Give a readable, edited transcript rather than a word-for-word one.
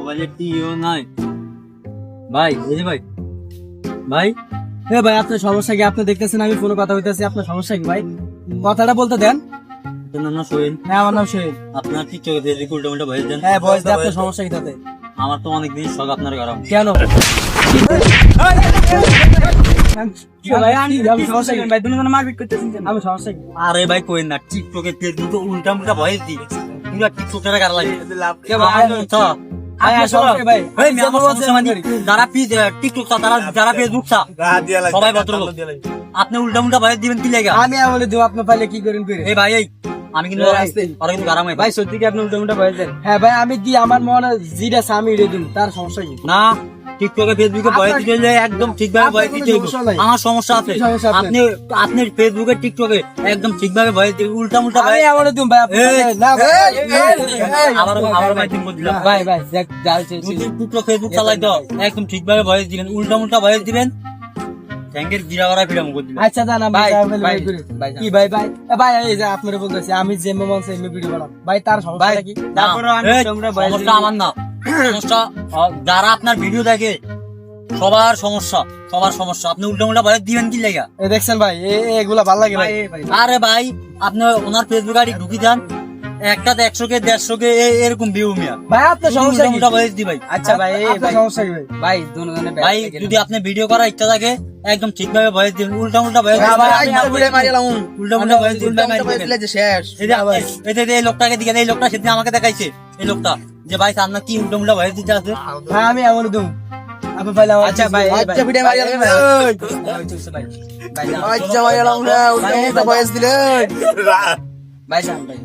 মোবাইলে টিও নাই ভাই। এই যে ভাই ভাই এ ভাই আপনার সমস্যা কি? আপনি দেখতেছেন আমি ফোনে কথা হইতেছি, আপনার সমস্যা কি ভাই? কথাটা বলতে দেন। আপনার নাম সোহেল। হ্যাঁ আমার নাম সোহেল। আপনার টিকটকে ফেসবুক উল্টা উল্টা ভয়েস দেন। হ্যাঁ বয়স দিয়ে আপনার সমস্যা কি তাতে? আমার তো অনেক দিন শখ আপনার গরম। কেন আমি সমস্যা কি ভাই? দুজন মারপিট করতেছেন কেন? আমি সমস্যা কি? আরে ভাই কোয়েন না, টিকটকে ফেসবুকে উল্টা উল্টা ভয়েস দি পুরা টিকটকের গার লাগে। কে ভাই? আপনার সমস্যা ভাই? ভাই আমি আমার সমস্যা মানে যারা টিকটক তারা যারা ফেসবুক সবাই ভদ্রলোক। আপনি উল্টা উল্টা ভয়েস দিবেন কি লাগে? আমি বলে দেবো আপনি পাইলে কি করেন করে? এই ভাই এই আমি কিন্তু আর কিন্তু গারাম ভাই সত্যি কি আপনি উল্টা উল্টা ভয়েস দেন? হ্যাঁ ভাই আমি দি আমার মনে যেটা আছে আমি রে দিন, তার সমস্যা কি? না টিকটকে ফেসবুকে ভয়েস দিলে একদম ঠিকভাবে ভয়েস দিতে হবে। আমার সমস্যা আছে। আপনি আপনি ফেসবুকে টিকটকে একদম ঠিকভাবে ভয়েস দিবেন, উল্টা উল্টা আমি ভয়েস এমন দিম ভাই আপনি না আবার মাইকিং করে দিলাম। ভাই ভাই দেখ যাচ্ছে যদি টিকটক ফেসবুক চালাই তো একদম ঠিকভাবে ভয়েস দিবেন, উল্টা উল্টা ভয়েস দিবেন, ট্যাঙ্কের জিরা করা ফিরাম করে দিবেন। আচ্ছা জানা ভাই ভাই, কি ভাই ভাই ভাই এই যে আপনারা বলতেছি আমি যে মন চাই আমি ভিডিও বানাম ভাই, তার সমস্যা কি? তারপরে সমস্যা আমার না, সমস্যা যারা আপনার ভিডিও দেখে সবার সমস্যা, সবার সমস্যা। আপনি উল্টা উল্টা ভয়েস দিবেন কি লেগা? দেখছেন ভাই এগুলা ভালো লাগে ভাই। আরে ভাই আপনি ওনার ফেসবুক আইডি ঢুকি যান, একটাতে 100K 150K এরকম ভিউ মিয়া। ভাই আপনার সমস্যা কি? উল্টা ভয়েস দি ভাই। আচ্ছা ভাই আপনার সমস্যা কি ভাই? ভাই দুজনে ভাই যদি আপনি ভিডিও করার ইচ্ছা থাকে একদম ঠিকভাবে ভয়েস দিবেন, উল্টা উল্টা ভয়েস ভাই, দিবেন, আমি উল্টা উল্টা ভয়েস দিবেন। শেষ এই যে এই লোকটাকে দিকে, এই লোকটা সেদিন আমাকে দেখাইছে, এই লোকটা যে ভাই আপনার কি উল্টা উল্টা ভয়েস দিতে আছে। ভাই আমি এমন দিম আপনি পাইলে আচ্ছা ভাই আচ্ছা ভিডিও মারিয়া ভাই ভাই আচ্ছা ভাই উল্টা ভয়েস দিলেন ভাই ভাই